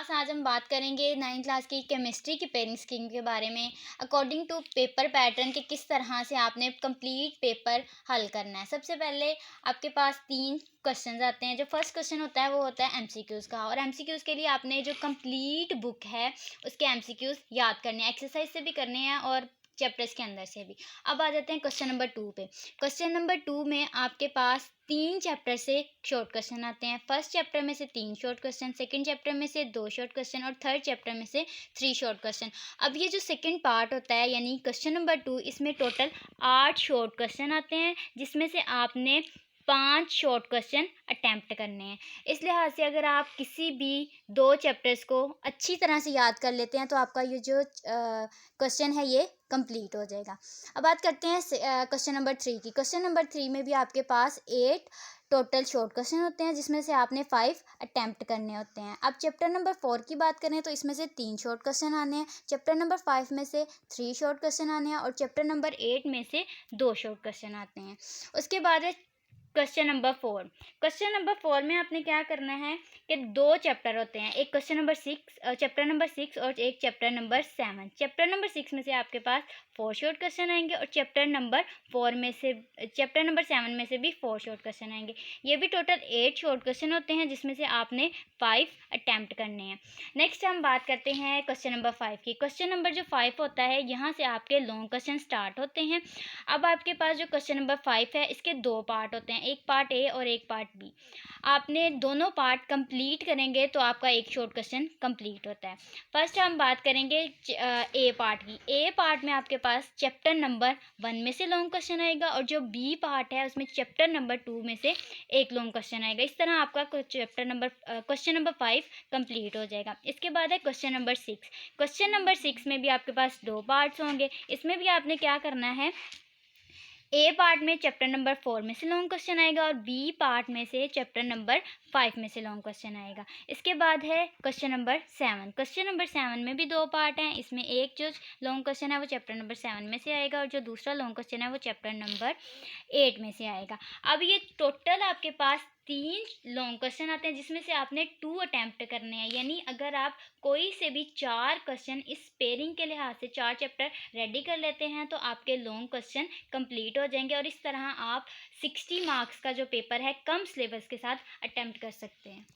Class आज हम बात करेंगे 9th क्लास की केमिस्ट्री की पेयरिंग स्कीम के बारे में। अकॉर्डिंग टू पेपर पैटर्न कि किस तरह से आपने कंप्लीट पेपर हल करना है। सबसे पहले आपके पास 3 क्वेश्चंस आते हैं। जो फर्स्ट क्वेश्चन होता है वो होता है एमसीक्यूज़ का, और एमसीक्यूज़ के लिए आपने जो कंप्लीट बुक है उसके एमसीक्यूज़ याद करने हैं, एक्सरसाइज से भी करने हैं और चैप्टर्स के अंदर से भी। अब आ जाते हैं क्वेश्चन नंबर 2 पे। क्वेश्चन नंबर 2 में आपके पास 3 चैप्टर से शॉर्ट क्वेश्चन आते हैं। फर्स्ट चैप्टर में से 3 शॉर्ट क्वेश्चन, सेकंड चैप्टर में से 2 शॉर्ट क्वेश्चन और थर्ड चैप्टर में से 3 शॉर्ट क्वेश्चन। अब ये जो सेकंड पार्ट होता है यानी क्वेश्चन नंबर 2, इसमें टोटल 8 शॉर्ट क्वेश्चन आते हैं, जिसमें से आपने 5 शॉर्ट क्वेश्चन अटेम्प्ट करने हैं। इस लिहाज से अगर आप किसी भी 2 चैप्टर्स को अच्छी तरह से याद कर लेते हैं तो आपका ये जो क्वेश्चन है ये कंप्लीट हो जाएगा। अब बात करते हैं क्वेश्चन नंबर 3 की। क्वेश्चन नंबर 3 में भी आपके पास 8 टोटल शॉर्ट क्वेश्चन होते हैं, जिसमें से आपने 5 अटेम्प्ट करने होते हैं। अब चैप्टर नंबर 4 की बात करें तो इसमें से 3 शॉर्ट क्वेश्चन आने हैं, चैप्टर नंबर 5 में से 3 शॉर्ट क्वेश्चन आने हैं और चैप्टर नंबर 8 में से 2 शॉर्ट क्वेश्चन आते हैं। उसके बाद है क्वेश्चन नंबर 4। क्वेश्चन नंबर 4 में आपने क्या करना है कि 2 चैप्टर होते हैं, एक क्वेश्चन नंबर 6 चैप्टर नंबर 6 और एक चैप्टर नंबर 7। चैप्टर नंबर 6 में से आपके पास 4 शॉर्ट क्वेश्चन आएंगे और चैप्टर नंबर 7 में से भी 4 शॉर्ट क्वेश्चन आएंगे। ये भी टोटल 8 शॉर्ट क्वेश्चन होते हैं, जिसमें से आपने 5 अटैम्प्ट करने हैं। नेक्स्ट हम बात करते हैं क्वेश्चन नंबर 5 की। क्वेश्चन नंबर जो 5 होता है, यहाँ से आपके लॉन्ग क्वेश्चन स्टार्ट होते हैं। अब आपके पास जो क्वेश्चन नंबर 5 है, इसके 2 पार्ट होते हैं, एक पार्ट ए और एक पार्ट बी। आपने दोनों पार्ट कंप्लीट करेंगे तो आपका एक शॉर्ट क्वेश्चन कंप्लीट होता है। फर्स्ट हम बात करेंगे ए पार्ट की। ए पार्ट में आपके पास चैप्टर नंबर 1 में से लॉन्ग क्वेश्चन आएगा और जो बी पार्ट है उसमें चैप्टर नंबर 2 में से एक लॉन्ग क्वेश्चन आएगा। इस तरह आपका क्वेश्चन नंबर 5 कंप्लीट हो जाएगा। इसके बाद है क्वेश्चन नंबर 6। क्वेश्चन नंबर 6 में भी आपके पास 2 पार्ट्स होंगे। इसमें भी आपने क्या करना है, ए पार्ट में चैप्टर नंबर 4 में से लॉन्ग क्वेश्चन आएगा और बी पार्ट में से चैप्टर नंबर 5 में से लॉन्ग क्वेश्चन आएगा। इसके बाद है क्वेश्चन नंबर 7। क्वेश्चन नंबर 7 में भी 2 पार्ट हैं। इसमें एक जो लॉन्ग क्वेश्चन है वो चैप्टर नंबर 7 में से आएगा और जो दूसरा लॉन्ग क्वेश्चन है वो चैप्टर नंबर 8 में से आएगा। अब ये टोटल आपके पास 3 लॉन्ग क्वेश्चन आते हैं, जिसमें से आपने 2 अटैम्प्ट करने हैं। यानी अगर आप कोई से भी 4 क्वेश्चन इस पेयरिंग के लिहाज से 4 चैप्टर रेडी कर लेते हैं तो आपके लॉन्ग क्वेश्चन कंप्लीट हो जाएंगे और इस तरह आप 60 मार्क्स का जो पेपर है कम सिलेबस के साथ अटेम्प्ट कर सकते हैं।